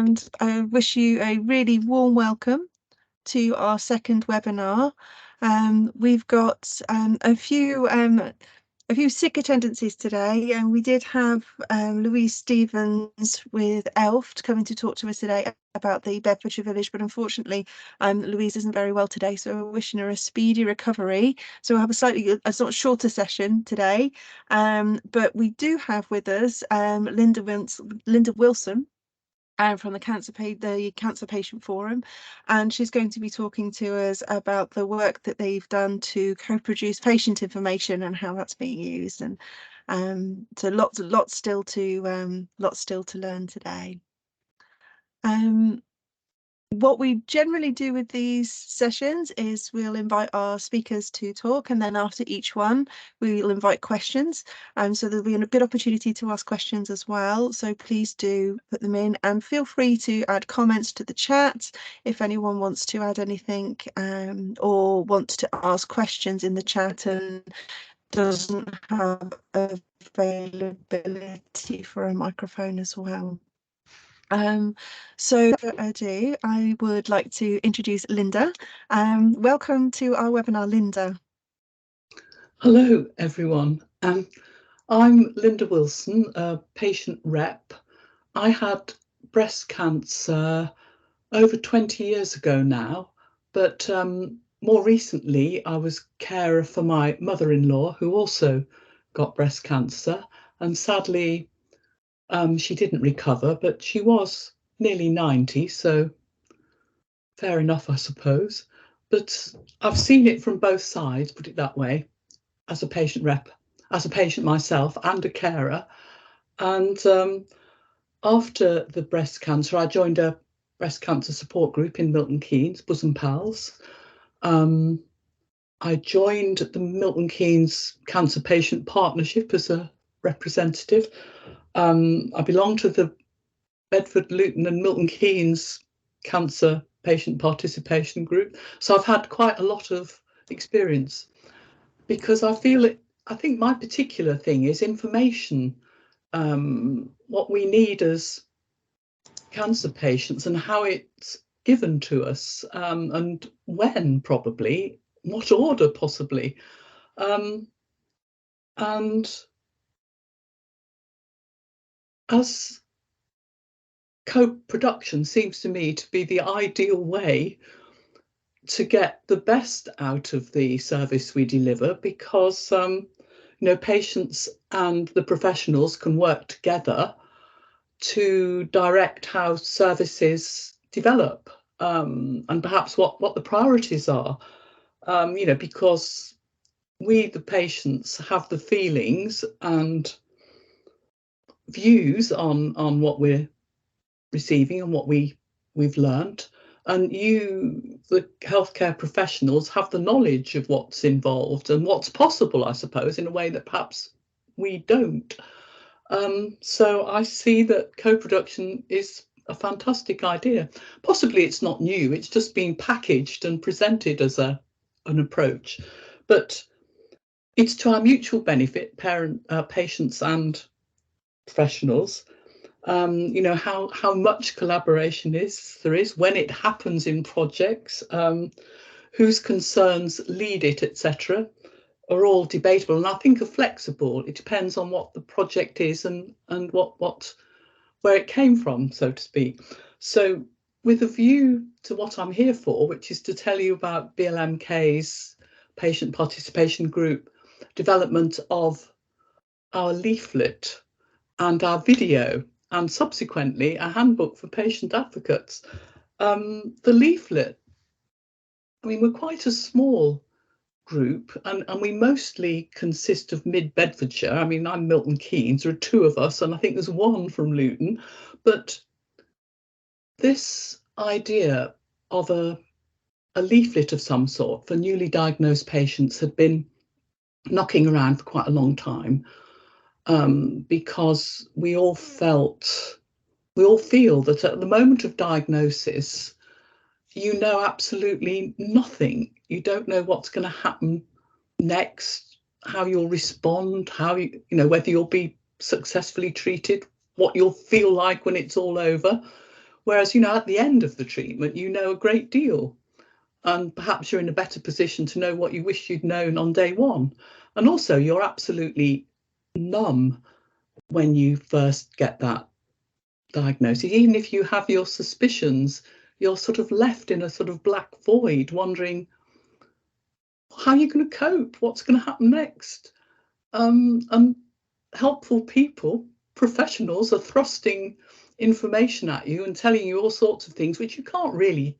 and I wish you a really warm welcome to our second webinar. We've got a few sick attendances today, and we did have Louise Stevens with ELFT coming to talk to us today about the Bedfordshire Village, but unfortunately Louise isn't very well today, so we're wishing her a speedy recovery. So we'll have a slightly sort of shorter session today, but we do have with us Linda Wilson from the Cancer Patient Forum, and she's going to be talking to us about the work that they've done to co-produce patient information and how that's being used. And so lots still to learn today. What we generally do with these sessions is we'll invite our speakers to talk, and then after each one we'll invite questions, so there'll be a good opportunity to ask questions as well, so please do put them in, and feel free to add comments to the chat if anyone wants to add anything, or wants to ask questions in the chat and doesn't have availability for a microphone as well. So without ado, I would like to introduce Linda. Welcome to our webinar, Linda. Hello, everyone. I'm Linda Wilson, a patient rep. I had breast cancer over 20 years ago now, but more recently I was carer for my mother-in-law, who also got breast cancer, and sadly she didn't recover, but she was nearly 90, so fair enough, I suppose. But I've seen it from both sides, put it that way, as a patient rep, as a patient myself and a carer. And after the breast cancer, I joined a breast cancer support group in Milton Keynes, Bosom Pals. I joined the Milton Keynes Cancer Patient Partnership as a representative. I belong to the Bedford, Luton and Milton Keynes Cancer Patient Participation Group. So I've had quite a lot of experience, because I think my particular thing is information, what we need as cancer patients and how it's given to us, and when, probably, what order possibly. And as co-production seems to me to be the ideal way to get the best out of the service we deliver, because patients and the professionals can work together to direct how services develop, and perhaps what the priorities are, because we, the patients, have the feelings and views on what we're receiving and what we've learned, and you, the healthcare professionals, have the knowledge of what's involved and what's possible, I suppose, in a way that perhaps we don't. So I see that co-production is a fantastic idea. Possibly it's not new, it's just been packaged and presented as an approach, but it's to our mutual benefit, patients and professionals. How much collaboration there is when it happens in projects, whose concerns lead it, etc., are all debatable, and I think are flexible. It depends on what the project is and where it came from, so to speak. So with a view to what I'm here for, which is to tell you about BLMK's patient participation group development of our leaflet and our video, and subsequently a handbook for patient advocates. The leaflet, I mean, we're quite a small group, and we mostly consist of mid-Bedfordshire. I mean, I'm Milton Keynes, there are two of us, and I think there's one from Luton. But this idea of a leaflet of some sort for newly diagnosed patients had been knocking around for quite a long time, because we all feel that at the moment of diagnosis, you know absolutely nothing. You don't know what's going to happen next, how you'll respond, how whether you'll be successfully treated, what you'll feel like when it's all over, Whereas, you know, at the end of the treatment, you know a great deal. And perhaps you're in a better position to know what you wish you'd known on day one. And also, you're absolutely numb when you first get that diagnosis. Even if you have your suspicions, you're sort of left in a sort of black void, wondering how you're going to cope, what's going to happen next. And helpful people, professionals, are thrusting information at you and telling you all sorts of things which you can't really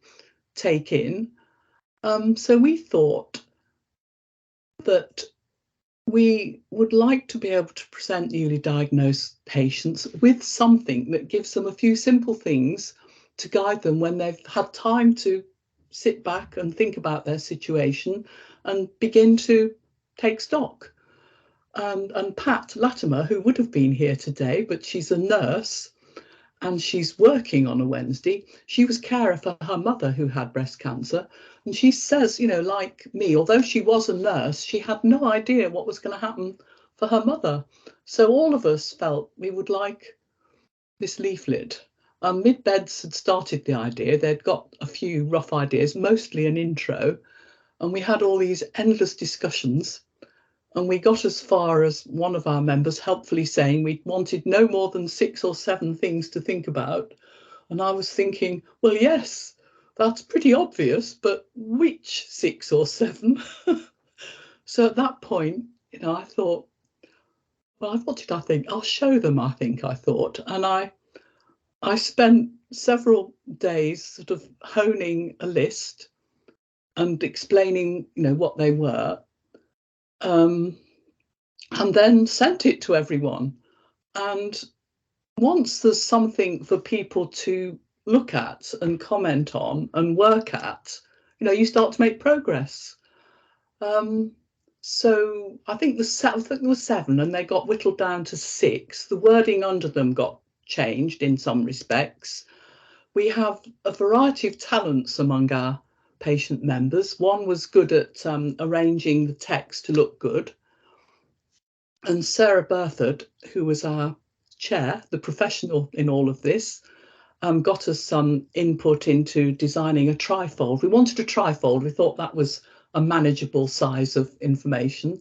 take in. So we thought that we would like to be able to present newly diagnosed patients with something that gives them a few simple things to guide them when they've had time to sit back and think about their situation and begin to take stock. And Pat Latimer, who would have been here today, but she's a nurse and she's working on a Wednesday. She was carer for her mother who had breast cancer. And she says, you know, like me, although she was a nurse, she had no idea what was going to happen for her mother. So all of us felt we would like this leaflet. Mid-Beds had started the idea. They'd got a few rough ideas, mostly an intro. And we had all these endless discussions. And we got as far as one of our members helpfully saying we wanted no more than 6 or 7 things to think about. And I was thinking, well, yes, that's pretty obvious, but which 6 or 7? So at that point, you know, I thought, well, what did I think? I'll show them, I think I thought. And I spent several days sort of honing a list and explaining, you know, what they were. And then sent it to everyone. And once there's something for people to look at and comment on and work at, you know, you start to make progress. So I think there were 7 and they got whittled down to 6. The wording under them got changed in some respects. We have a variety of talents among our patient members. One was good at arranging the text to look good. And Sarah Burford, who was our chair, the professional in all of this, got us some input into designing a trifold. We wanted a trifold. We thought that was a manageable size of information.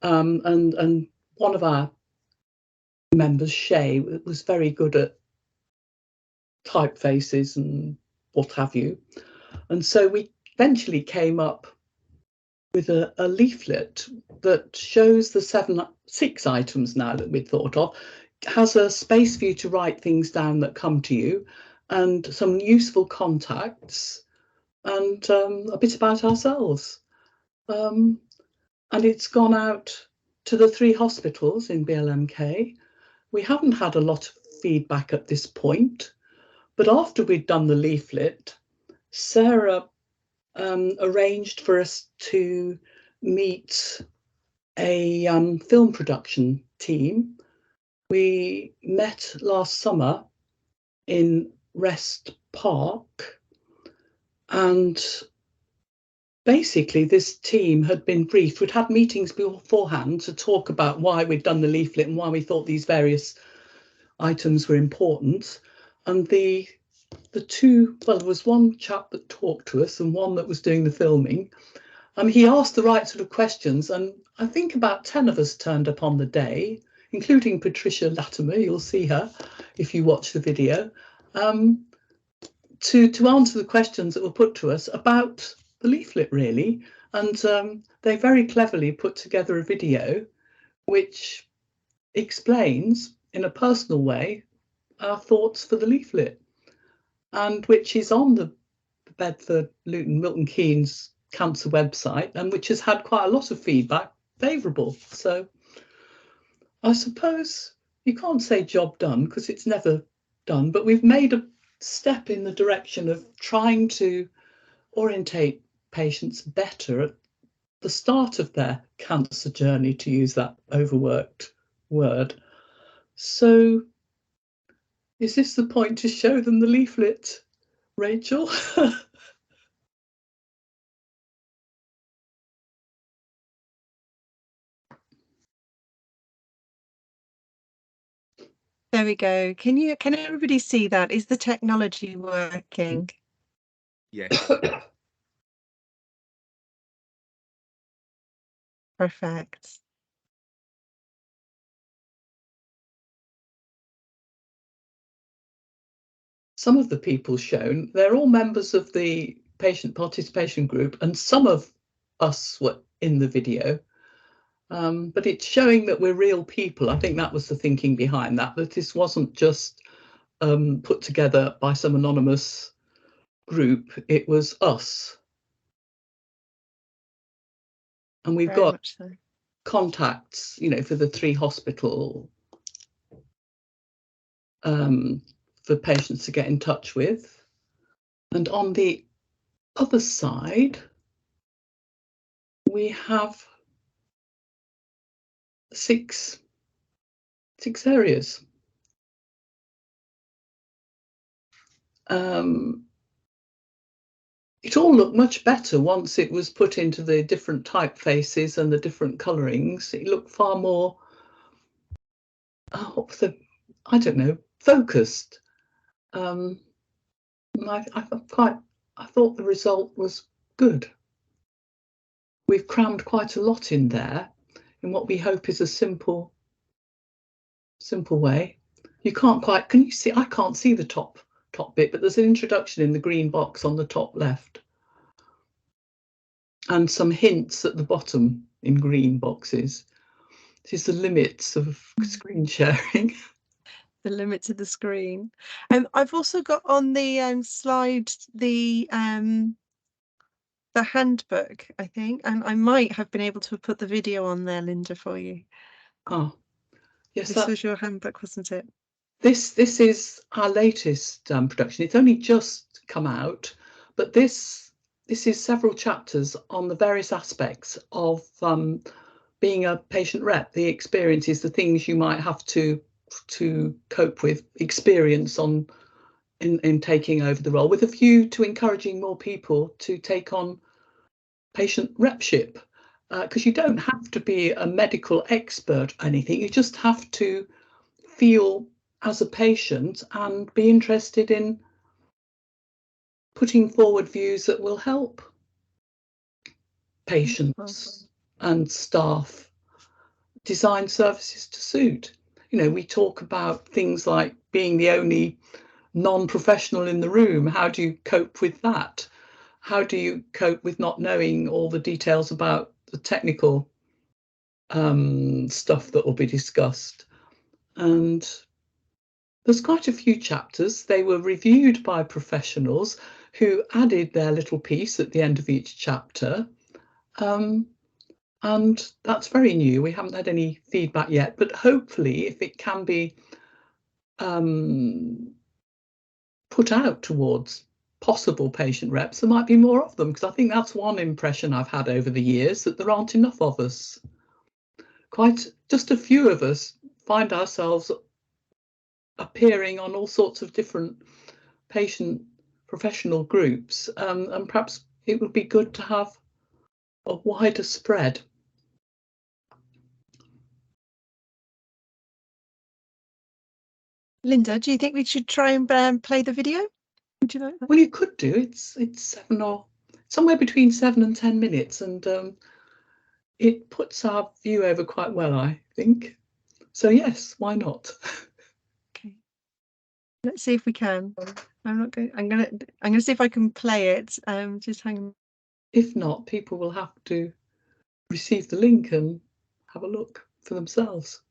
And one of our members, Shay, was very good at typefaces and what have you. And so we eventually came up with a leaflet that shows the 6 items now that we'd thought of, has a space for you to write things down that come to you, and some useful contacts, and a bit about ourselves. And it's gone out to the 3 hospitals in BLMK. We haven't had a lot of feedback at this point, but after we'd done the leaflet, Sarah arranged for us to meet a film production team. We met last summer in Rest Park, and basically this team had been briefed. We'd had meetings beforehand to talk about why we'd done the leaflet and why we thought these various items were important. And the 2, well, there was one chap that talked to us and one that was doing the filming. He asked the right sort of questions, and I think about 10 of us turned up on the day, including Patricia Latimer. You'll see her if you watch the video, to answer the questions that were put to us about the leaflet, really. And they very cleverly put together a video which explains in a personal way our thoughts for the leaflet, and which is on the Bedford Luton Milton Keynes cancer website, and which has had quite a lot of feedback favourable. So I suppose you can't say job done because it's never done, but we've made a step in the direction of trying to orientate patients better at the start of their cancer journey, to use that overworked word. So is this the point to show them the leaflet, Rachel? There we go. Can everybody see that? Is the technology working? Yes. Perfect. Some of the people shown, they're all members of the patient participation group, and some of us were in the video. But it's showing that we're real people. I think that was the thinking behind that this wasn't just put together by some anonymous group, it was us. And we've Very got much so. contacts, for the 3 hospital for patients to get in touch with. And on the other side, we have 6 areas. It all looked much better once it was put into the different typefaces and the different colourings. It looked far more, I don't know, focused. I thought the result was good. We've crammed quite a lot in there in what we hope is a simple way. You can't quite, can you see? I can't see the top bit, but there's an introduction in the green box on the top left. And some hints at the bottom in green boxes. This is the limits of screen sharing. The limits of the screen. I've also got on the slide the handbook, I think, and I might have been able to put the video on there, Linda, for you. Oh, yes, This was your handbook, wasn't it? This is our latest production. It's only just come out, but this is several chapters on the various aspects of being a patient rep, the experiences, the things you might have to cope with, experience in taking over the role, with a view to encouraging more people to take on patient repship, because you don't have to be a medical expert or anything. You just have to feel as a patient and be interested in putting forward views that will help patients and staff design services to suit. We talk about things like being the only non-professional in the room. How do you cope with that? How do you cope with not knowing all the details about the technical stuff that will be discussed? And there's quite a few chapters. They were reviewed by professionals who added their little piece at the end of each chapter. And that's very new. We haven't had any feedback yet, but hopefully if it can be put out towards possible patient reps, there might be more of them, because I think that's one impression I've had over the years, that there aren't enough of us. Just a few of us find ourselves appearing on all sorts of different patient professional groups, and perhaps it would be good to have a wider spread. Linda, do you think we should try and play the video? Would you like that? Well, you could do. It's 7 or somewhere between 7 and 10 minutes, and it puts our view over quite well, I think. So yes, why not? Okay. Let's see if we can. I'm gonna see if I can play it. Just hang on. If not, people will have to receive the link and have a look for themselves.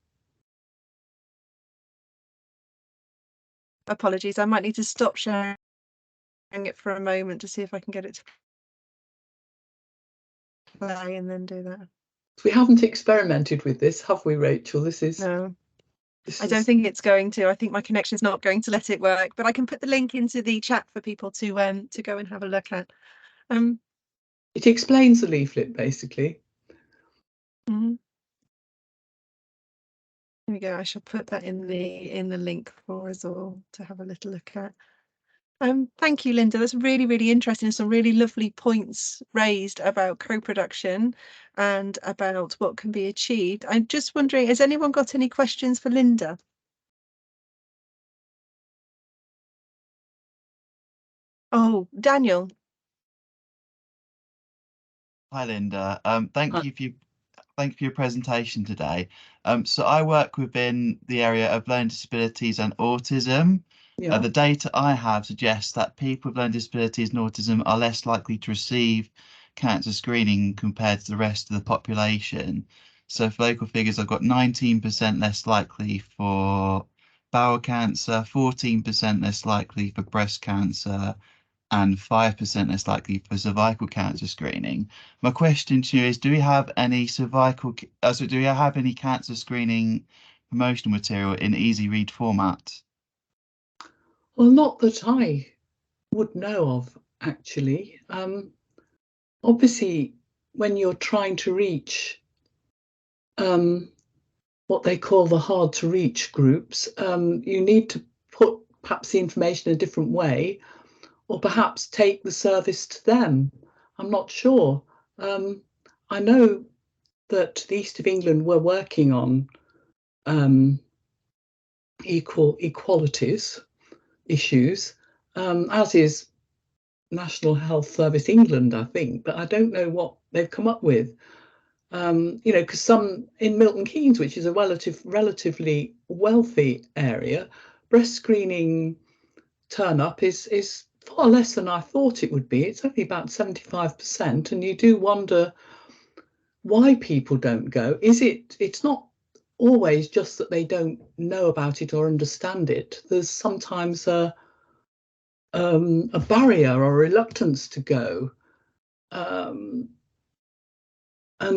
Apologies, I might need to stop sharing it for a moment to see if I can get it to play and then do that. We haven't experimented with this, have we, Rachel? No, I don't think it's going to. I think my connection is not going to let it work, but I can put the link into the chat for people to go and have a look at. It explains the leaflet, basically. Here we go. I shall put that in the link for us all to have a little look at. Thank you, Linda. That's really, really interesting. Some really lovely points raised about co-production and about what can be achieved. I'm just wondering, has anyone got any questions for Linda? Oh, Daniel. Hi, Linda. Hi. Thank you for your presentation today. So I work within the area of learning disabilities and autism. Yeah. The data I have suggests that people with learning disabilities and autism are less likely to receive cancer screening compared to the rest of the population. So for local figures, I've got 19% less likely for bowel cancer, 14% less likely for breast cancer, and 5% less likely for cervical cancer screening. My question to you is, do we have any do we have any cancer screening promotional material in easy read format? Well, not that I would know of, actually. Obviously, when you're trying to reach what they call the hard to reach groups, you need to put perhaps the information a different way, or perhaps take the service to them. I'm not sure. I know that the East of England were working on equalities issues, as is National Health Service England, I think, but I don't know what they've come up with. You know, because some in Milton Keynes, which is a relatively wealthy area, breast screening turn up is far less than I thought it would be. It's only about 75%, and you do wonder why people don't go. It's not always just that they don't know about it or understand it. There's sometimes a barrier or a reluctance to go. And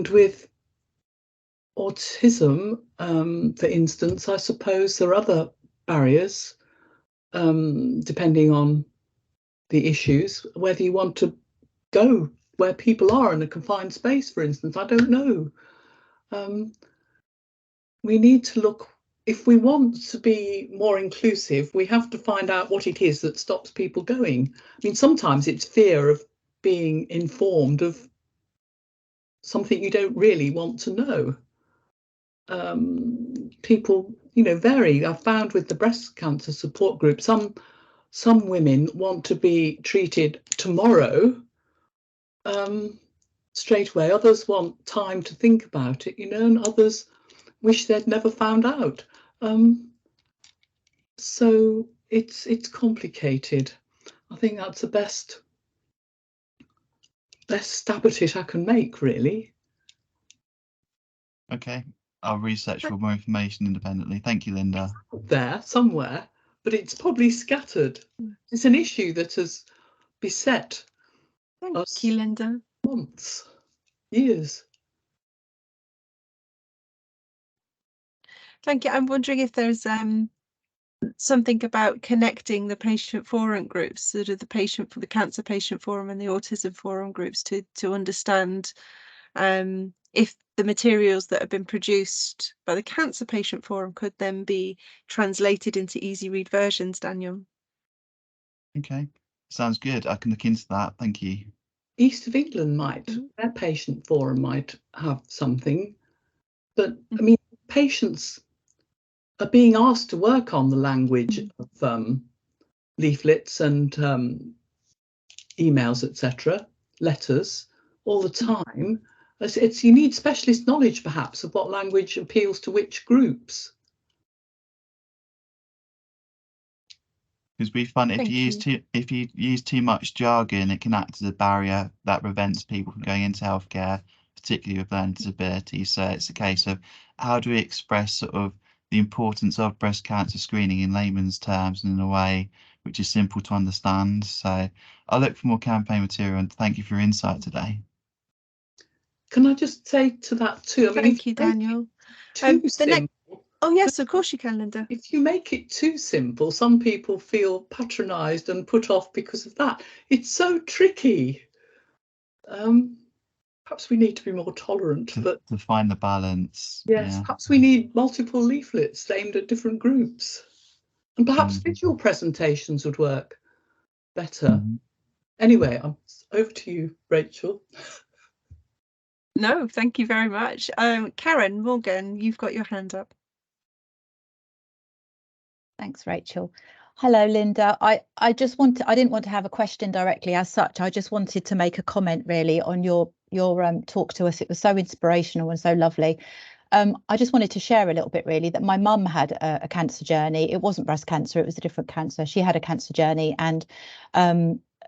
with autism, for instance, I suppose there are other barriers, depending on the issues, whether you want to go where people are in a confined space, for instance. I don't know. We need to look, if we want to be more inclusive, we have to find out what it is that stops people going. I mean, sometimes it's fear of being informed of something you don't really want to know. People, you know, vary. I've found with the breast cancer support group, some women want to be treated tomorrow, straight away. Others want time to think about it, you know, and others wish they'd never found out. So it's complicated. I think that's the best stab at it I can make, really. Okay, I'll research for more information independently. Thank you, Linda. There somewhere, but it's probably scattered. It's an issue that has beset us You, Linda. months, years. Thank you. I'm wondering if there's something about connecting the patient forum groups, sort of the cancer patient forum and the autism forum groups, to understand if the materials that have been produced by the cancer patient forum could then be translated into easy read versions, Daniel. Okay, sounds good. I can look into that. Thank you. East of England might, their patient forum might have something, but I mean, patients are being asked to work on the language of leaflets and emails, etc., letters, all the time. It's you need specialist knowledge, perhaps, of what language appeals to which groups. Because we find if you use too much jargon, it can act as a barrier that prevents people from going into healthcare, particularly with learning disabilities. So it's a case of how do we express sort of the importance of breast cancer screening in layman's terms and in a way which is simple to understand. So I'll look for more campaign material, and thank you for your insight today. Can I just say to that too? I mean, Thank you, Daniel. Too simple. Oh yes, of course you can, Linda. If you make it too simple, some people feel patronised and put off because of that. It's so tricky. Perhaps we need to be more tolerant, but to find the balance. Yes, yeah. Perhaps we need multiple leaflets aimed at different groups, and perhaps visual presentations would work better. Anyway, over to you, Rachel. No, thank you very much. Karen Morgan, you've got your hand up. Thanks, Rachel. Hello, Linda. I didn't want to have a question directly as such. I just wanted to make a comment really on your talk to us. It was so inspirational and so lovely. I just wanted to share a little bit really that my mum had a cancer journey. It wasn't breast cancer, it was a different cancer. She had a cancer journey and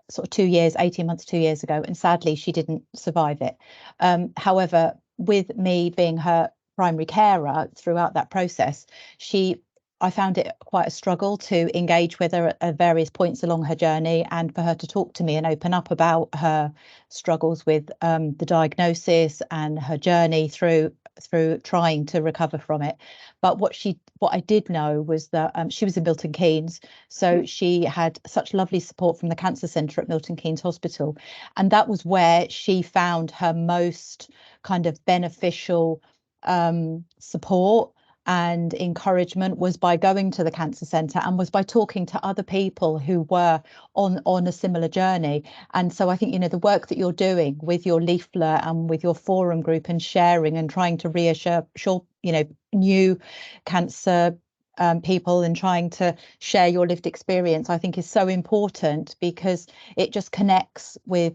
sort of 18 months, 2 years ago, and sadly she didn't survive it. However, with me being her primary carer throughout that process, I found it quite a struggle to engage with her at various points along her journey, and for her to talk to me and open up about her struggles with the diagnosis and her journey through trying to recover from it. But what I did know was that she was in Milton Keynes, so she had such lovely support from the Cancer Centre at Milton Keynes Hospital, and that was where she found her most kind of beneficial support and encouragement, was by going to the Cancer Centre and was by talking to other people who were on a similar journey. And so I think, you know, the work that you're doing with your leaflet and with your forum group and sharing and trying to reassure, you know, new cancer people and trying to share your lived experience, I think is so important, because it just connects with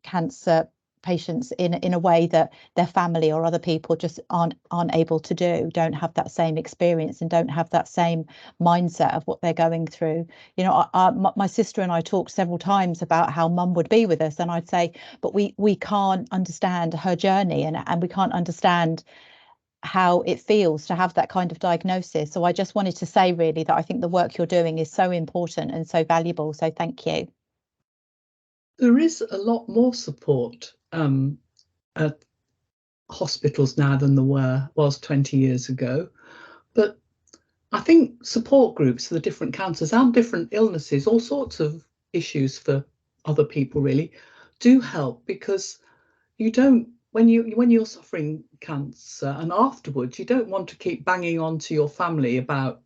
cancer patients in a way that their family or other people just aren't able to do, don't have that same experience and don't have that same mindset of what they're going through. You know, my sister and I talked several times about how mum would be with us, and I'd say, but we can't understand her journey, and we can't understand how it feels to have that kind of diagnosis. So I just wanted to say really that I think the work you're doing is so important and so valuable. So thank you. There is a lot more support at hospitals now than there was 20 years ago. But I think support groups for the different cancers and different illnesses, all sorts of issues for other people really, do help, because you don't, when you're suffering cancer and afterwards, you don't want to keep banging on to your family about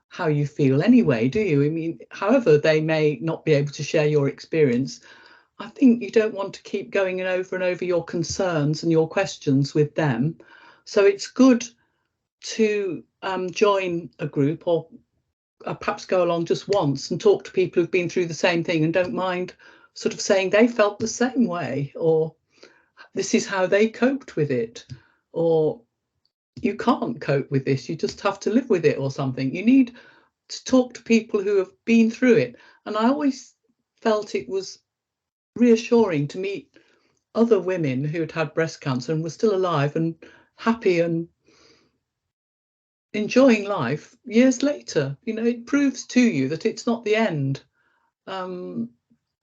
how you feel anyway, do you? I mean, however they may not be able to share your experience, I think you don't want to keep going over and over your concerns and your questions with them. So it's good to join a group, or perhaps go along just once and talk to people who've been through the same thing and don't mind sort of saying they felt the same way, or this is how they coped with it, or you can't cope with this, you just have to live with it, or something. You need to talk to people who have been through it. And I always felt it was reassuring to meet other women who had breast cancer and were still alive and happy and enjoying life years later. You know, it proves to you that it's not the end,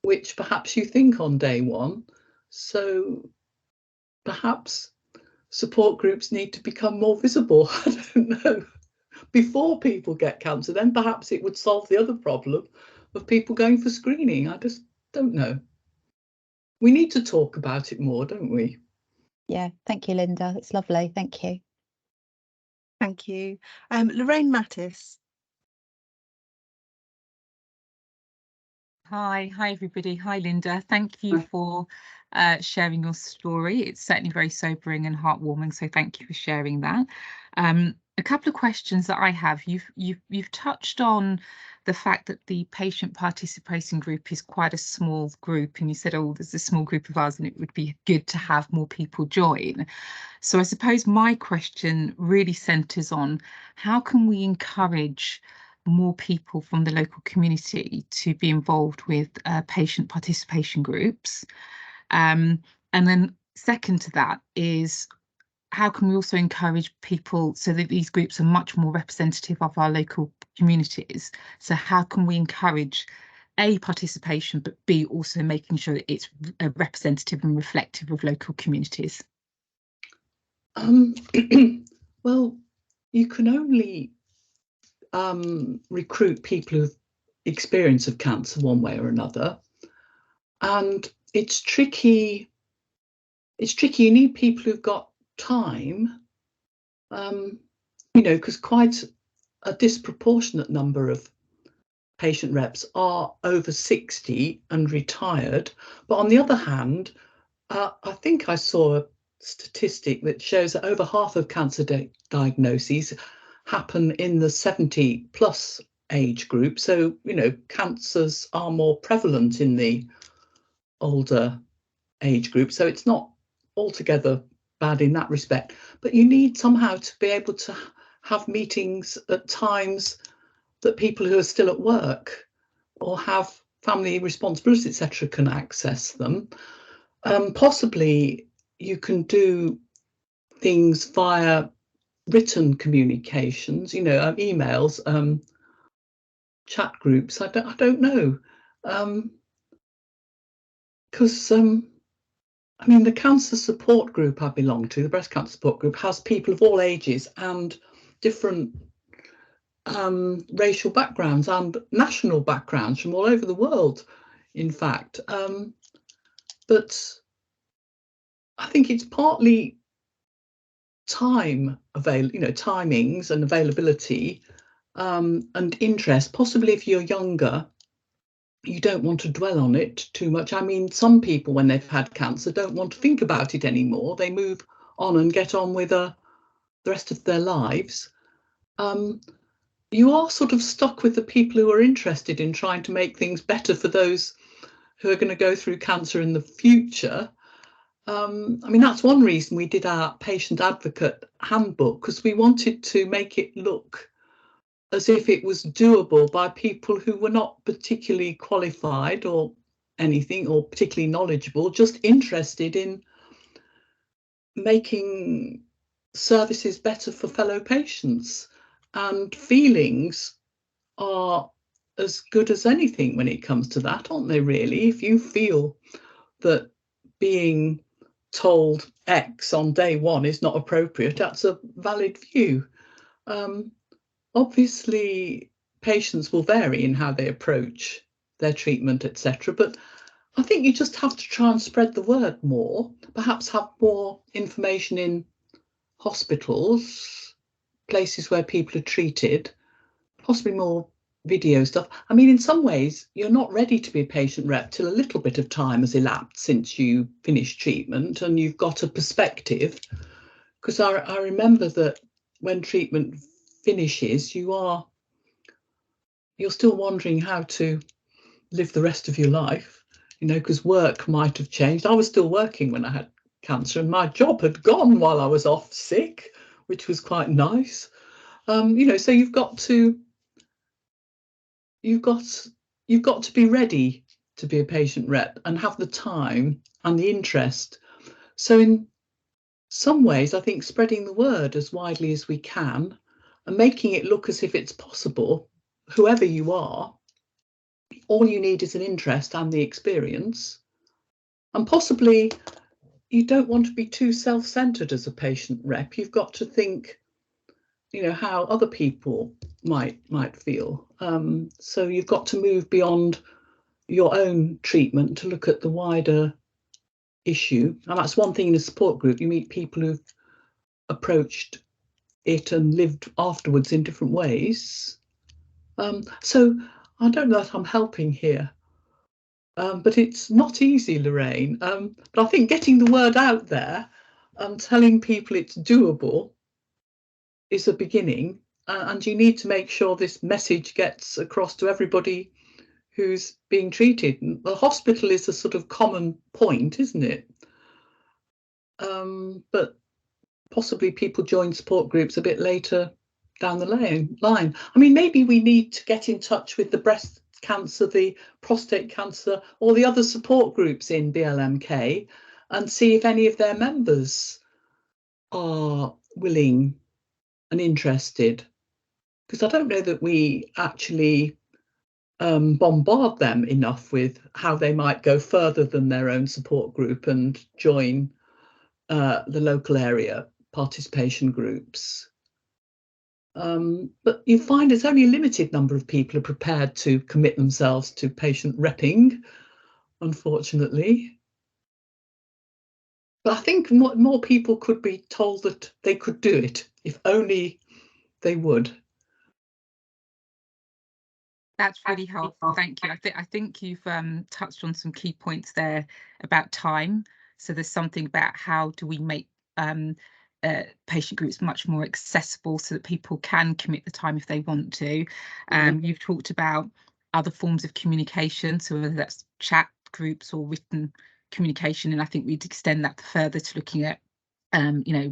which perhaps you think on day one. So perhaps support groups need to become more visible. I don't know. Before people get cancer, then perhaps it would solve the other problem of people going for screening. I just don't know. We need to talk about it more, don't we? Yeah, thank you, Linda. That's lovely. Thank you. Thank you. Lorraine Mattis. Hi everybody. Hi Linda. Thank you for sharing your story. It's certainly very sobering and heartwarming, so thank you for sharing that. A couple of questions that I have. You've touched on the fact that the patient participating group is quite a small group, and you said, oh, there's a small group of us and it would be good to have more people join. So I suppose my question really centres on how can we encourage more people from the local community to be involved with patient participation groups. And then second to that is, how can we also encourage people so that these groups are much more representative of our local communities? So how can we encourage A, participation, but B, also making sure that it's representative and reflective of local communities? Well, you can only recruit people who've experience of cancer one way or another, and it's tricky. You need people who've got time, you know, because quite a disproportionate number of patient reps are over 60 and retired. But on the other hand, I think I saw a statistic that shows that over half of cancer diagnoses happen in the 70 plus age group. So, you know, cancers are more prevalent in the older age group. So it's not altogether bad in that respect. But you need somehow to be able to have meetings at times that people who are still at work or have family responsibilities, etc., can access them. Possibly you can do things via written communications, you know, emails, chat groups. I don't know, because I mean, the cancer support group I belong to, the breast cancer support group, has people of all ages and different racial backgrounds and national backgrounds from all over the world, in fact. But I think it's partly timings and availability, and interest. Possibly if you're younger, you don't want to dwell on it too much. I mean, some people, when they've had cancer, don't want to think about it anymore. They move on and get on with the rest of their lives. You are sort of stuck with the people who are interested in trying to make things better for those who are going to go through cancer in the future. I mean, that's one reason we did our patient advocate handbook, because we wanted to make it look as if it was doable by people who were not particularly qualified or anything, or particularly knowledgeable, just interested in making services better for fellow patients. And feelings are as good as anything when it comes to that, aren't they, really? If you feel that being told X on day one is not appropriate, that's a valid view. Obviously, patients will vary in how they approach their treatment, etc. But I think you just have to try and spread the word more, perhaps have more information in hospitals, places where people are treated, possibly more video stuff. I mean, in some ways, you're not ready to be a patient rep till a little bit of time has elapsed since you finished treatment and you've got a perspective. Because I remember that when treatment finishes, you're still wondering how to live the rest of your life, you know, because work might have changed. I was still working when I had cancer and my job had gone while I was off sick, which was quite nice. You know, so you've got to be ready to be a patient rep and have the time and the interest. So in some ways, I think spreading the word as widely as we can and making it look as if it's possible, whoever you are, all you need is an interest and the experience. And possibly you don't want to be too self-centered as a patient rep. You've got to think, you know, how other people might feel. So you've got to move beyond your own treatment to look at the wider issue. And that's one thing in a support group. You meet people who've approached it and lived afterwards in different ways. So I don't know if I'm helping here, but it's not easy, Lorraine. But I think getting the word out there and telling people it's doable is a beginning, and you need to make sure this message gets across to everybody who's being treated. The hospital is a sort of common point, isn't it? But possibly people join support groups a bit later down the line. I mean, maybe we need to get in touch with the breast cancer, the prostate cancer, or the other support groups in BLMK and see if any of their members are willing and interested. Because I don't know that we actually bombard them enough with how they might go further than their own support group and join the local area participation groups. But you find there's only a limited number of people who are prepared to commit themselves to patient repping, unfortunately. But I think more people could be told that they could do it if only they would. That's really helpful. Thank you. I think you've touched on some key points there about time. So there's something about how do we make patient groups much more accessible so that people can commit the time if they want to. You've talked about other forms of communication, so whether that's chat groups or written communication, and I think we'd extend that further to looking at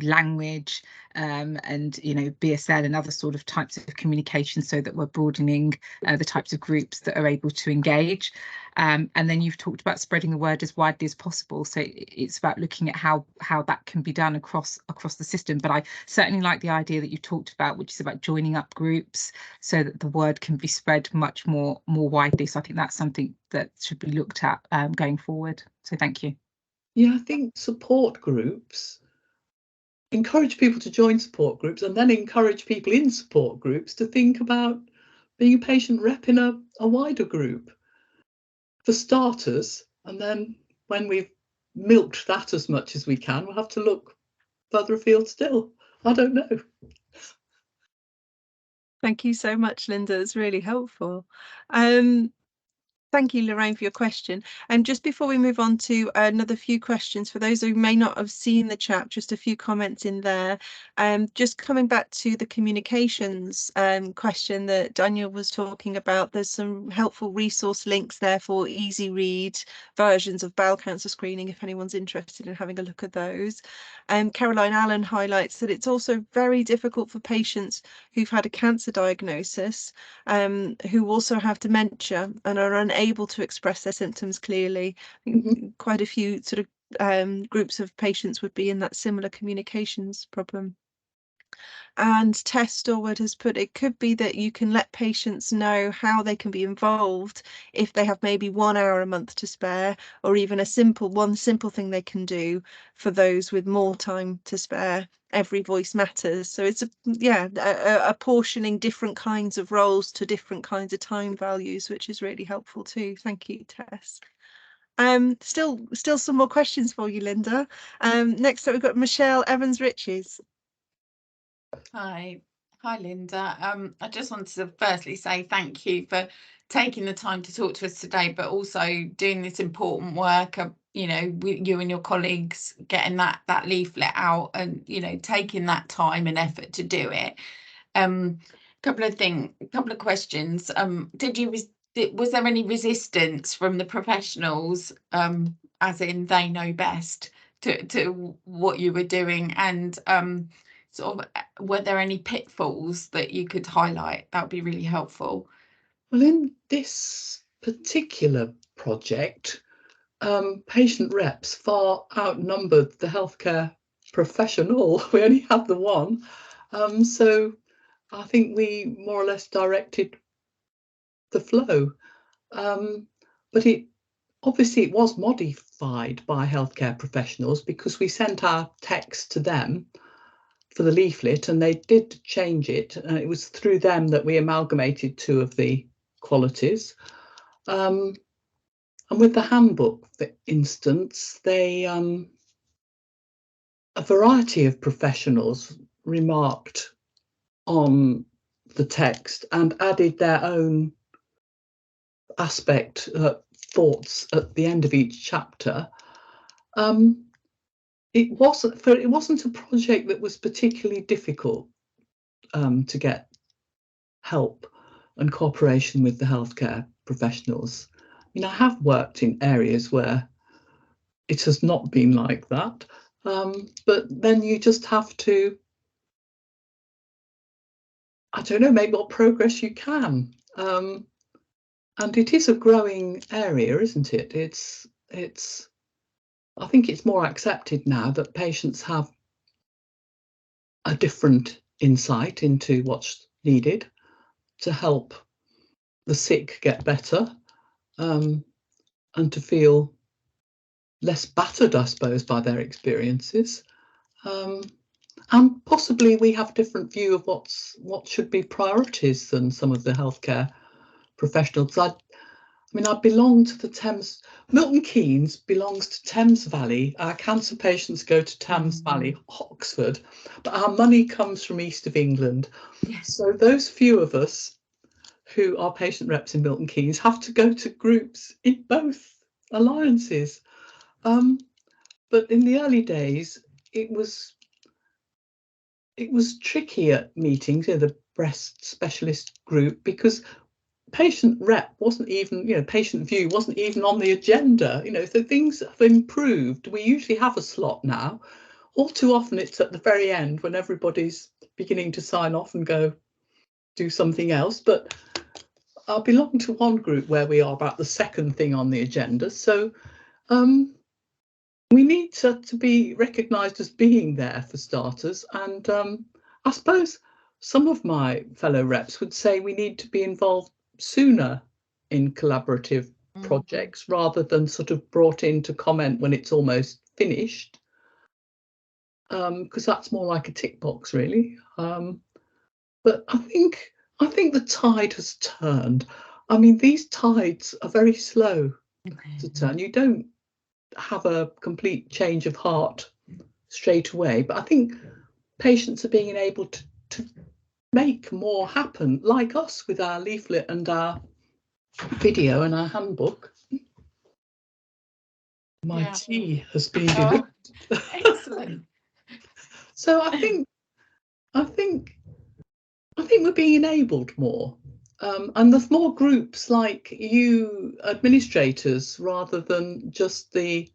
language and BSL and other sort of types of communication, so that we're broadening the types of groups that are able to engage. And then you've talked about spreading the word as widely as possible, so it's about looking at how that can be done across the system. But I certainly like the idea that you talked about, which is about joining up groups so that the word can be spread much more widely. So I think that's something that should be looked at going forward. So thank you. Yeah, I think support groups, encourage people to join support groups, and then encourage people in support groups to think about being a patient rep in a wider group for starters. And then when we've milked that as much as we can, we'll have to look further afield still. I don't know. Thank you so much, Linda. It's really helpful. Thank you, Lorraine, for your question. And just before we move on to another few questions, for those who may not have seen the chat, just a few comments in there. Just coming back to the communications question that Daniel was talking about, there's some helpful resource links there for easy read versions of bowel cancer screening, if anyone's interested in having a look at those. Caroline Allen highlights that it's also very difficult for patients who've had a cancer diagnosis, who also have dementia and are unable to express their symptoms clearly. I think quite a few sort of groups of patients would be in that similar communications problem. And Tess Storwood has put, it could be that you can let patients know how they can be involved if they have maybe 1 hour a month to spare, or even one simple thing they can do for those with more time to spare. Every voice matters. So it's apportioning different kinds of roles to different kinds of time values, which is really helpful too. Thank you, Tess. Still some more questions for you, Linda. Next up, we've got Michelle Evans-Riches. Hi, Linda. I just wanted to firstly say thank you for taking the time to talk to us today, but also doing this important work of, you and your colleagues getting that leaflet out and, taking that time and effort to do it. Couple of questions. Was there any resistance from the professionals, as in they know best, to what you were doing, and sort of were there any pitfalls that you could highlight? That would be really helpful. Well, in this particular project, patient reps far outnumbered the healthcare professional. We only had the one. So I think we more or less directed the flow. But it was modified by healthcare professionals because we sent our text to them for the leaflet and they did change it. It was through them that we amalgamated 2 of the qualities. And with the handbook, for instance, a variety of professionals remarked on the text and added their own aspect, thoughts at the end of each chapter. It wasn't a project that was particularly difficult to get help and cooperation with the healthcare professionals. I have worked in areas where it has not been like that, but then you just have to, I don't know, make what progress you can. And it is a growing area, isn't it? I think it's more accepted now that patients have a different insight into what's needed to help the sick get better, and to feel less battered, I suppose, by their experiences. And possibly we have a different view of what should be priorities than some of the healthcare professionals. I belong to the Thames. Milton Keynes belongs to Thames Valley. Our cancer patients go to Thames Valley, Oxford, but our money comes from east of England. Yes. So those few of us who are patient reps in Milton Keynes have to go to groups in both alliances. But in the early days, it was it was tricky at meetings, the breast specialist group, because patient rep wasn't even, patient view wasn't even on the agenda, so things have improved. We usually have a slot now. All too often it's at the very end when everybody's beginning to sign off and go do something else. But I belong to one group where we are about the second thing on the agenda. So we need to be recognised as being there for starters. And I suppose some of my fellow reps would say we need to be involved sooner in collaborative projects rather than sort of brought in to comment when it's almost finished, because that's more like a tick box, really. But I think the tide has turned. I mean, these tides are very slow to turn. You don't have a complete change of heart straight away, but I think patients are being able to make more happen, like us with our leaflet and our video and our handbook. My tea has been delivered. Excellent. So I think we're being enabled more, and there's more groups like you administrators rather than just the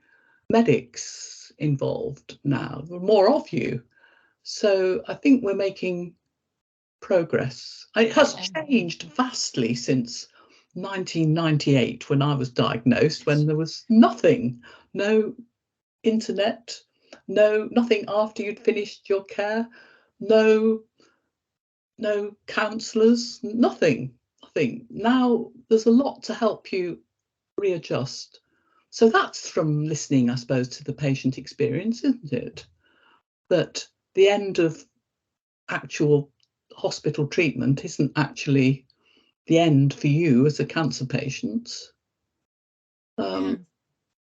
medics involved now. There are more of you, so I think we're making progress. It has changed vastly since 1998 when I was diagnosed, when there was nothing, no internet, nothing after you'd finished your care, no counsellors, nothing. Now there's a lot to help you readjust. So that's from listening, I suppose, to the patient experience, isn't it? That the end of actual hospital treatment isn't actually the end for you as a cancer patient.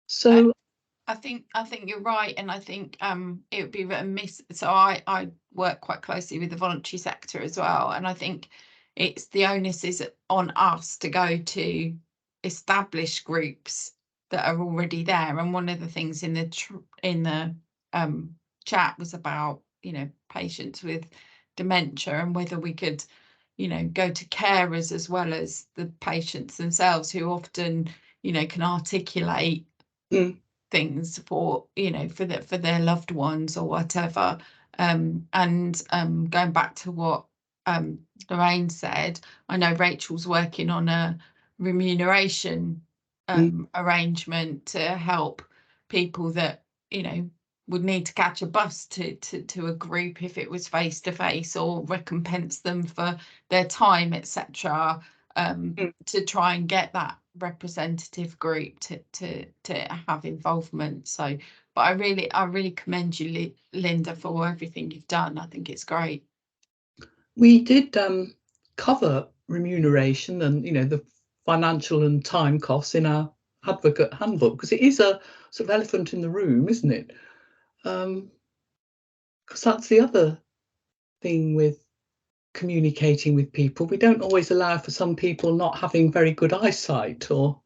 So I think you're right, and I think it would be a miss. So I work quite closely with the voluntary sector as well, and I think it's the onus is on us to go to established groups that are already there. And one of the things in the chat was about patients with dementia and whether we could go to carers as well as the patients themselves, who often can articulate things for for their loved ones or whatever. And going back to what Lorraine said, I know Rachel's working on a remuneration arrangement to help people that would need to catch a bus to a group if it was face to face, or recompense them for their time, etc. To try and get that representative group to have involvement. So, but I really commend you, Linda, for everything you've done. I think it's great. We did cover remuneration and the financial and time costs in our advocate handbook, because it is a sort of elephant in the room, isn't it? Because that's the other thing with communicating with people. We don't always allow for some people not having very good eyesight or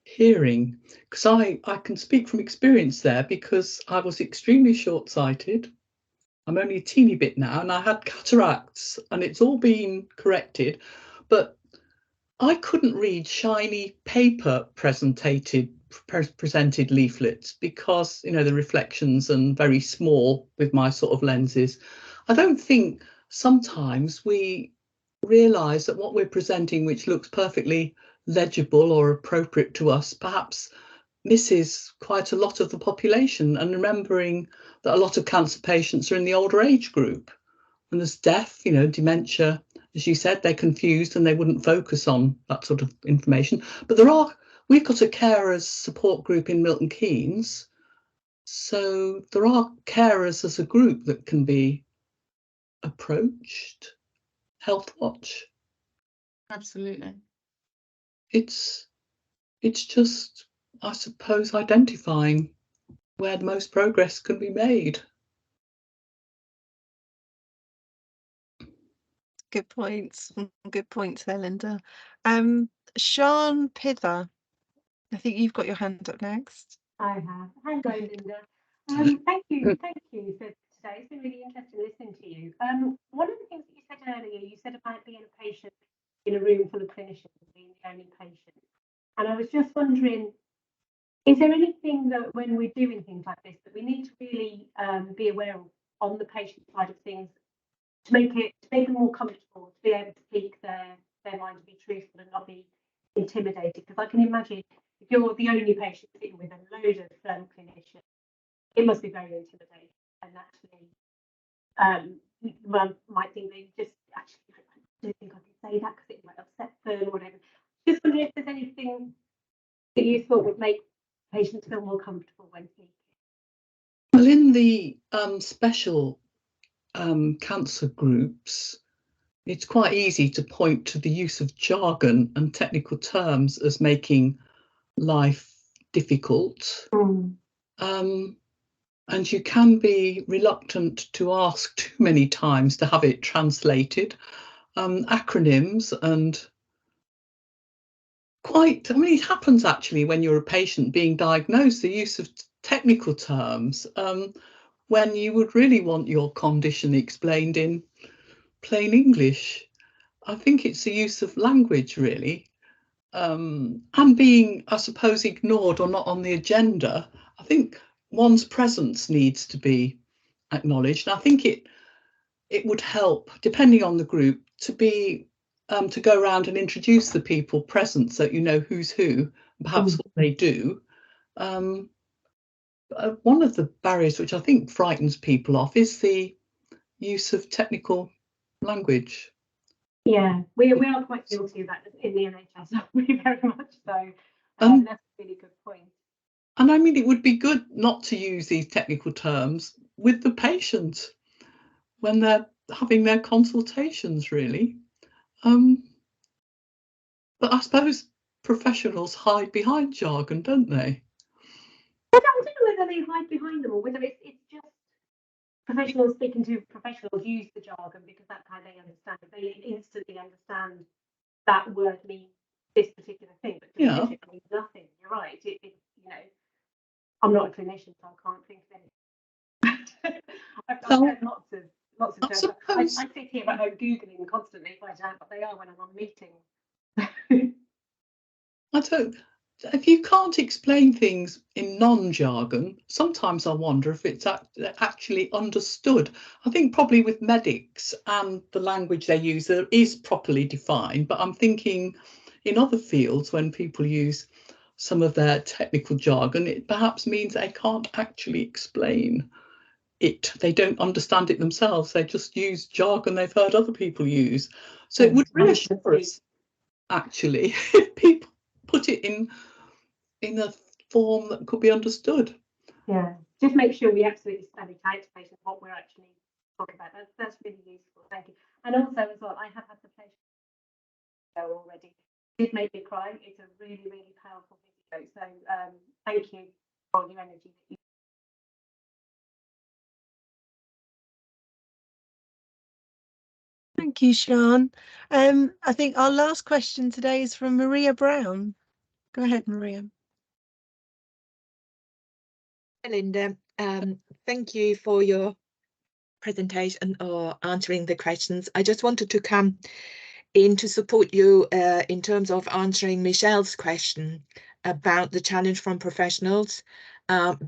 hearing, because I can speak from experience there, because I was extremely short-sighted. I'm only a teeny bit now, and I had cataracts, and it's all been corrected, but I couldn't read shiny paper presented leaflets because the reflections and very small with my sort of lenses. I don't think sometimes we realise that what we're presenting, which looks perfectly legible or appropriate to us, perhaps misses quite a lot of the population, and remembering that a lot of cancer patients are in the older age group, and there's death, dementia, as you said, they're confused and they wouldn't focus on that sort of information. But we've got a carers support group in Milton Keynes, so there are carers as a group that can be approached. Health Watch. Absolutely. It's just, I suppose, identifying where the most progress can be made. Good points. Good points there, Linda. Sean Pither, I think you've got your hand up next. I have. Hello, Linda. Thank you for today. It's been really interesting listening to you. One of the things that you said earlier, you said about being a patient in a room full of clinicians and being the only patient. And I was just wondering, is there anything that when we're doing things like this that we need to really be aware of on the patient side of things to make them more comfortable, to be able to speak their mind, to be truthful and not be intimidated? Because I can imagine if you're the only patient sitting with a load of clinicians, it must be very intimidating. And actually, one might think they just actually, I don't think I can say that because it might upset them or whatever. Just wondering if there's anything that you thought would make patients feel more comfortable when speaking. Well, in the special cancer groups, it's quite easy to point to the use of jargon and technical terms as making life difficult. And you can be reluctant to ask too many times to have it translated. Acronyms and it happens actually when you're a patient being diagnosed, the use of technical terms, when you would really want your condition explained in plain English. I think it's the use of language really, and being, I suppose, ignored or not on the agenda. I think one's presence needs to be acknowledged. I think it would help, depending on the group, to be to go around and introduce the people present so you know who's who, perhaps what they do. One of the barriers which I think frightens people off is the use of technical language. Yeah, we are quite guilty of that in the NHS, aren't we? Very much so. That's a really good point. And I mean, it would be good not to use these technical terms with the patient when they're having their consultations, really. But I suppose professionals hide behind jargon, don't they? I don't know whether they hide behind them or whether it's just professionals speaking to professionals use the jargon because that's how they understand it. They instantly understand that word means this particular thing, but to Yeah. it means nothing. You're right. I'm not a clinician, so I can't think of anything. I've heard lots of terms. I sit here at home Googling constantly, finding out what they are when I'm on meetings. If you can't explain things in non-jargon, sometimes I wonder if it's actually understood. I think probably with medics and the language they use, there is properly defined, but I'm thinking in other fields when people use some of their technical jargon, it perhaps means they can't actually explain it. They don't understand it themselves. They just use jargon they've heard other people use. So it would reassure us, actually, if people put it in a form that could be understood. Yeah, just make sure we absolutely spell it out to patients what we're actually talking about. That's really useful. Thank you. And also as well, I have had the pleasure already. It did make me cry. It's a really, really powerful video. So thank you for all your energy that you. Thank you, Sian. I think our last question today is from Maria Brown. Go ahead, Maria. Hi, Linda. Thank you for your presentation or answering the questions. I just wanted to come in to support you in terms of answering Michelle's question about the challenge from professionals,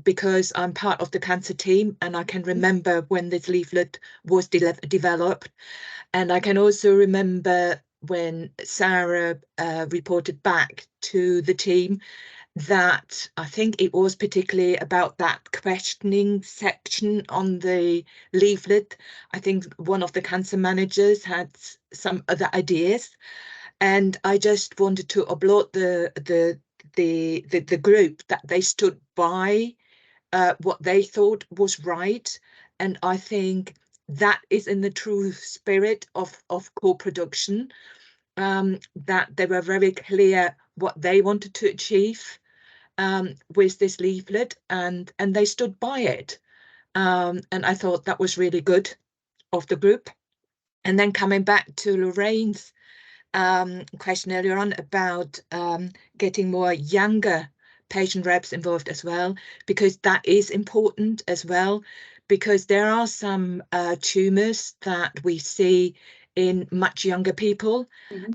because I'm part of the cancer team and I can remember when this leaflet was developed. And I can also remember when Sarah reported back to the team that I think it was particularly about that questioning section on the leaflet. I think one of the cancer managers had some other ideas, and I just wanted to applaud the group that they stood by what they thought was right. And I think that is in the true spirit of co-production, that they were very clear what they wanted to achieve with this leaflet, and they stood by it. And I thought that was really good of the group. And then coming back to Lorraine's question earlier on about getting more younger patient reps involved as well, because that is important as well, because there are some tumours that we see in much younger people,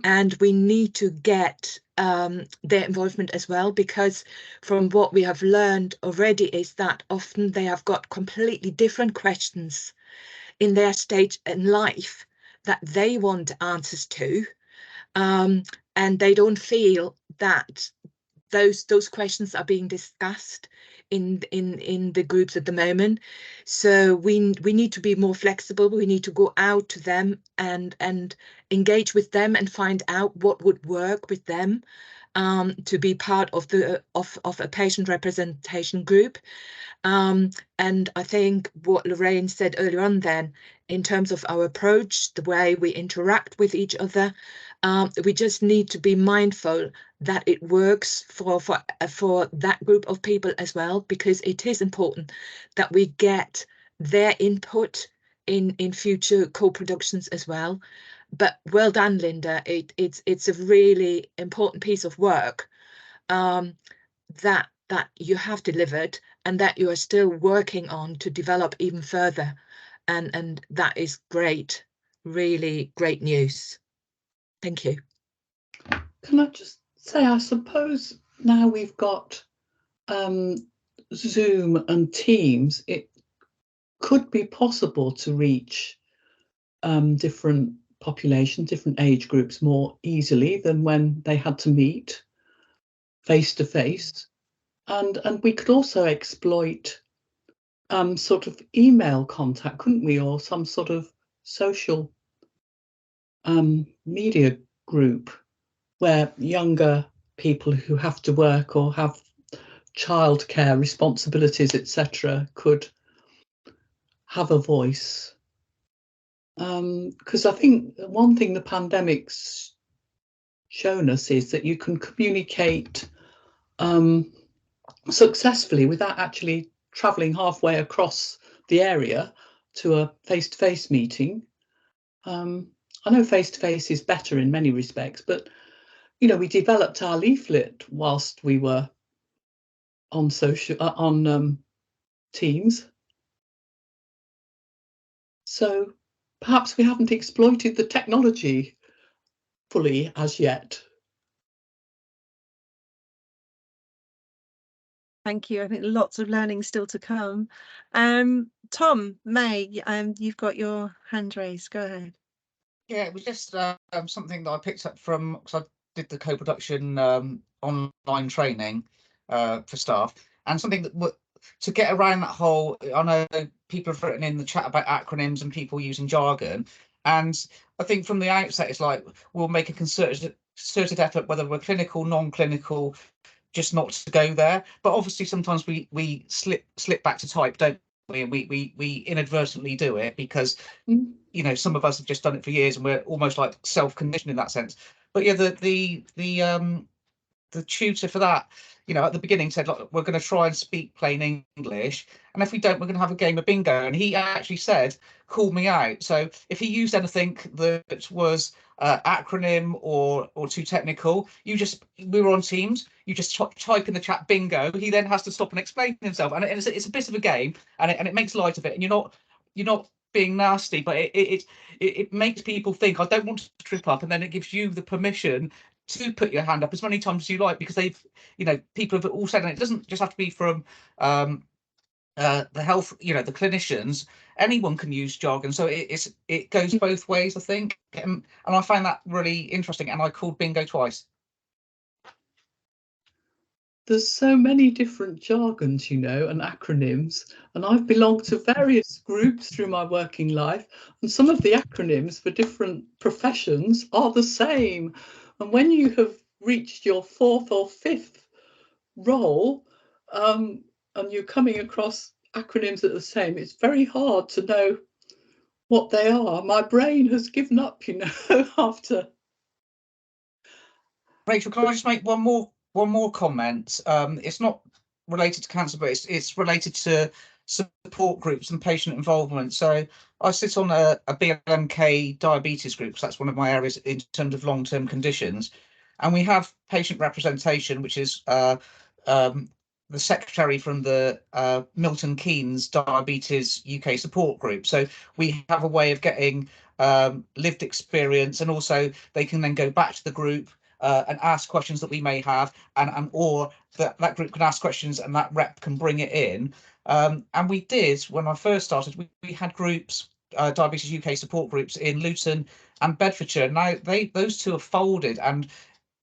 and we need to get their involvement as well, because from what we have learned already is that often they have got completely different questions in their stage in life that they want answers to, and they don't feel that those questions are being discussed in the groups at the moment. So we need to be more flexible. We need to go out to them and engage with them and find out what would work with them, to be part of a patient representation group. And I think what Lorraine said earlier on then, in terms of our approach, the way we interact with each other, we just need to be mindful that it works for that group of people as well, because it is important that we get their input in future co-productions as well. But well done, Linda. It's a really important piece of work that you have delivered and that you are still working on to develop even further, and that is great, really great news. Thank you. Can I just say, I suppose now we've got Zoom and Teams, it could be possible to reach different populations, different age groups more easily than when they had to meet face to face. And we could also exploit sort of email contact, couldn't we, or some sort of social media group where younger people who have to work or have childcare responsibilities, etc., could have a voice. Because I think one thing the pandemic's shown us is that you can communicate successfully without actually travelling halfway across the area to a face-to-face meeting. I know face-to-face is better in many respects, but you know, we developed our leaflet whilst we were on Teams. So perhaps we haven't exploited the technology fully as yet. Thank you. I think lots of learning still to come. Tom, May, you've got your hand raised. Go ahead. Yeah, it was just something that I picked up from, because I did the co-production online training for staff, and something that to get around that whole, I know people have written in the chat about acronyms and people using jargon, and I think from the outset it's like we'll make a concerted effort, whether we're clinical, non-clinical, just not to go there. But obviously sometimes we slip back to type, don't we? And we inadvertently do it because you know, some of us have just done it for years and we're almost like self-conditioned in that sense. But yeah, the tutor for that, you know, at the beginning said, look, we're going to try and speak plain English, and if we don't, we're going to have a game of bingo. And he actually said, call me out. So if he used anything that was acronym or too technical, we were on Teams, you just type in the chat bingo. He then has to stop and explain himself, and it's a bit of a game, and it makes light of it, and you're not being nasty, but it makes people think, I don't want to trip up, and then it gives you the permission to put your hand up as many times as you like, because they've, you know, people have all said, and it doesn't just have to be from the health, you know, the clinicians, anyone can use jargon, so it goes both ways, I think, and I find that really interesting, and I called bingo twice. There's so many different jargons, you know, and acronyms, and I've belonged to various groups through my working life, and some of the acronyms for different professions are the same. And when you have reached your fourth or fifth role, and you're coming across acronyms that are the same, it's very hard to know what they are. My brain has given up, you know, after. Rachel, can I just make one more comment? It's not related to cancer, but it's related to support groups and patient involvement. So I sit on a BLMK diabetes group, because that's one of my areas in terms of long-term conditions, and we have patient representation, which is the secretary from the Milton Keynes Diabetes UK support group. So we have a way of getting lived experience, and also they can then go back to the group and ask questions that we may have, and or that group can ask questions and that rep can bring it in. And we did, when I first started, we had groups, Diabetes UK support groups in Luton and Bedfordshire. Now those two have folded, and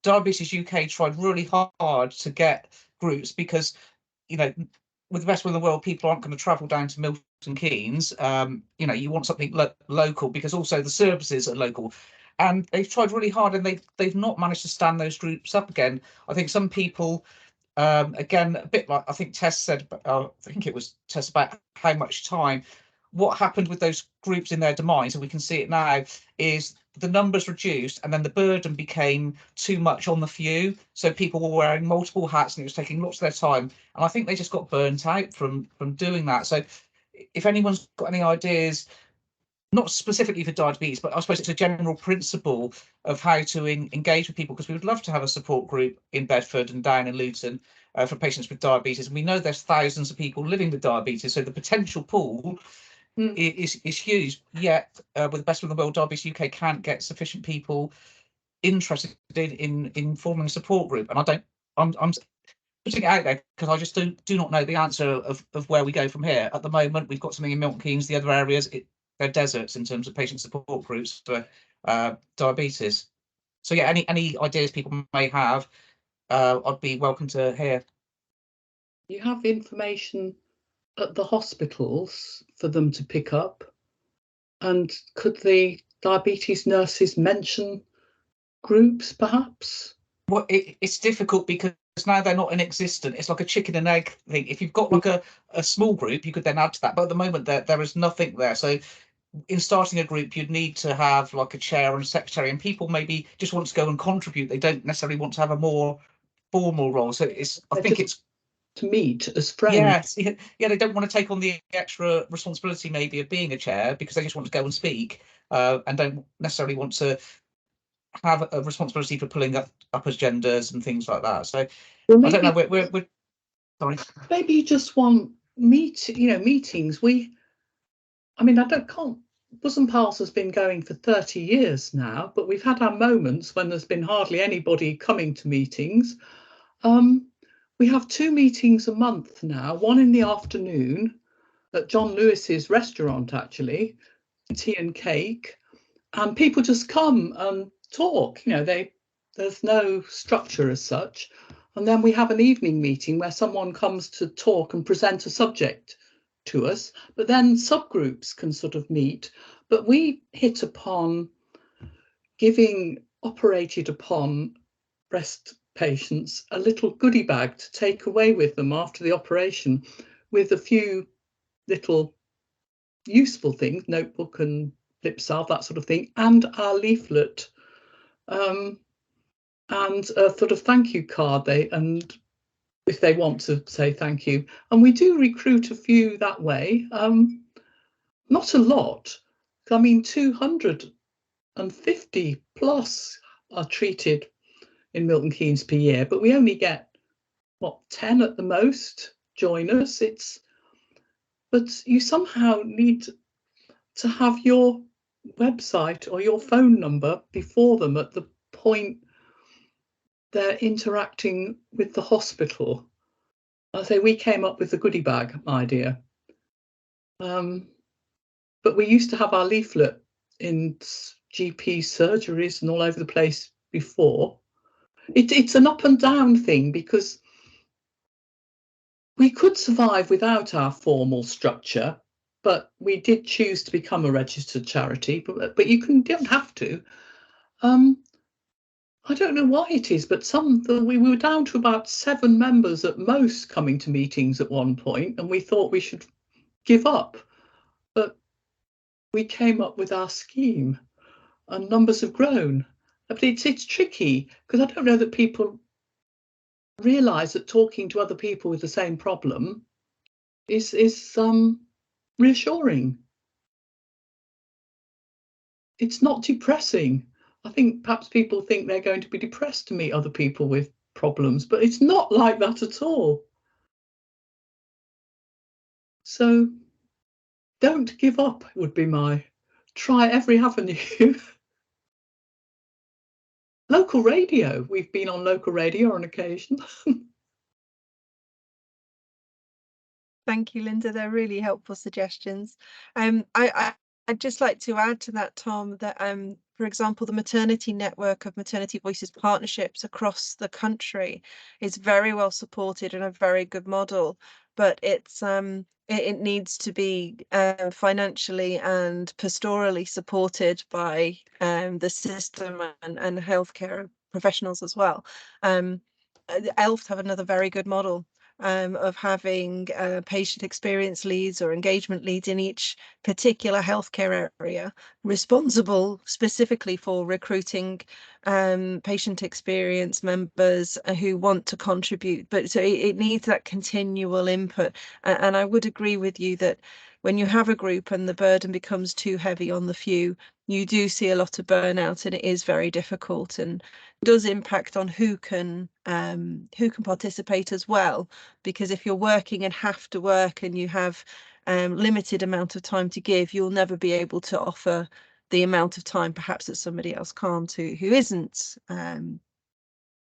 Diabetes UK tried really hard to get groups, because, you know, with the best will in the world, people aren't going to travel down to Milton Keynes. You know, you want something local, because also the services are local. And they've tried really hard, and they've not managed to stand those groups up again. I think some people, again, a bit like I think Tess said, I think it was Tess, about how much time. What happened with those groups in their demise, and we can see it now, is the numbers reduced, and then the burden became too much on the few. So people were wearing multiple hats, and it was taking lots of their time. And I think they just got burnt out from doing that. So if anyone's got any ideas, not specifically for diabetes, but I suppose it's a general principle of how to engage with people, because we would love to have a support group in Bedford and down in Luton for patients with diabetes. And we know there's thousands of people living with diabetes, so the potential pool is huge. Yet with the best of the world, Diabetes UK can't get sufficient people interested in forming a support group. And I'm putting it out there because I just do not know the answer of where we go from here. At the moment, we've got something in Milton Keynes. The other areas, they're deserts in terms of patient support groups for diabetes. So yeah, any ideas people may have, I'd be welcome to hear. You have information at the hospitals for them to pick up, and could the diabetes nurses mention groups perhaps? Well, it's difficult because now they're not in existence. It's like a chicken and egg thing. If you've got like a small group, you could then add to that, but at the moment there is nothing there. So in starting a group, you'd need to have like a chair and a secretary, and people maybe just want to go and contribute. They don't necessarily want to have a more formal role. So I think it's to meet as friends. Yeah, they don't want to take on the extra responsibility maybe of being a chair, because they just want to go and speak, and don't necessarily want to have a responsibility for pulling up agendas and things like that. So well, maybe, I don't know. We're sorry. Maybe you just want meetings. I mean, can't. Bosom Pals has been going for 30 years now, but we've had our moments when there's been hardly anybody coming to meetings. We have 2 meetings a month now, one in the afternoon at John Lewis's restaurant, actually, tea and cake, and people just come and talk. There's no structure as such. And then we have an evening meeting where someone comes to talk and present a subject to us, but then subgroups can sort of meet. But we hit upon giving operated upon breast patients a little goodie bag to take away with them after the operation, with a few little useful things, notebook and lip salve, that sort of thing, and our leaflet, and a sort of thank you card. And if they want to say thank you, and we do recruit a few that way. Not a lot. I mean, 250 plus are treated in Milton Keynes per year, but we only get 10 at the most join us. But you somehow need to have your website or your phone number before them at the point they're interacting with the hospital. I say we came up with the goodie bag idea, but we used to have our leaflet in GP surgeries and all over the place before. It's an up and down thing, because we could survive without our formal structure, but we did choose to become a registered charity. But you don't have to. I don't know why it is, but we were down to about 7 members at most coming to meetings at one point, and we thought we should give up. But we came up with our scheme, and numbers have grown. But it's tricky, because I don't know that people realise that talking to other people with the same problem is reassuring. It's not depressing. I think perhaps people think they're going to be depressed to meet other people with problems, but it's not like that at all. So don't give up would be my try every avenue. Local radio. We've been on local radio on occasion. Thank you, Linda. They're really helpful suggestions. I'd just like to add to that, Tom, that for example, the maternity network of Maternity Voices partnerships across the country is very well supported and a very good model, but it needs to be financially and pastorally supported by the system and healthcare professionals as well. ELF have another very good model of having patient experience leads or engagement leads in each particular healthcare area, responsible specifically for recruiting patient experience members who want to contribute. But so it needs that continual input. And I would agree with you that when you have a group and the burden becomes too heavy on the few, you do see a lot of burnout, and it is very difficult and does impact on who can participate as well. Because if you're working and have to work and you have limited amount of time to give, you'll never be able to offer the amount of time perhaps that somebody else can't, who isn't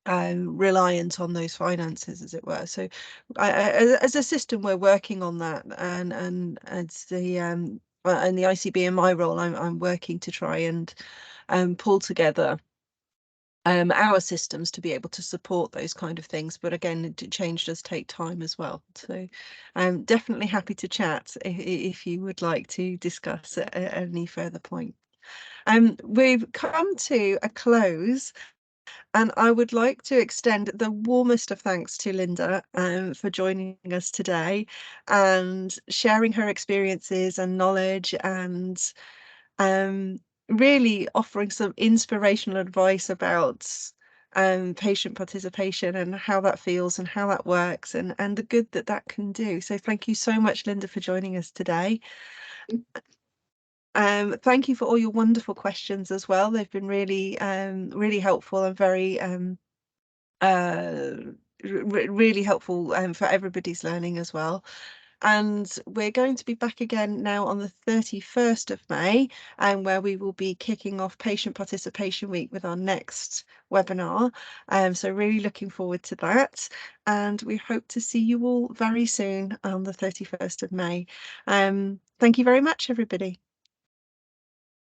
reliant on those finances, as it were. So as a system, we're working on that, and as the in the ICB, in my role, I'm working to try and pull together our systems to be able to support those kind of things. But again, change does take time as well. So I'm definitely happy to chat if you would like to discuss at any further point. We've come to a close, and I would like to extend the warmest of thanks to Linda for joining us today and sharing her experiences and knowledge, and really offering some inspirational advice about patient participation and how that feels and how that works, and the good that that can do. So thank you so much, Linda, for joining us today. Thank you for all your wonderful questions as well. They've been really really helpful and very really helpful for everybody's learning as well. And we're going to be back again now on the 31st of May, and where we will be kicking off Patient Participation Week with our next webinar. So really looking forward to that, and we hope to see you all very soon on the 31st of May. Thank you very much, everybody.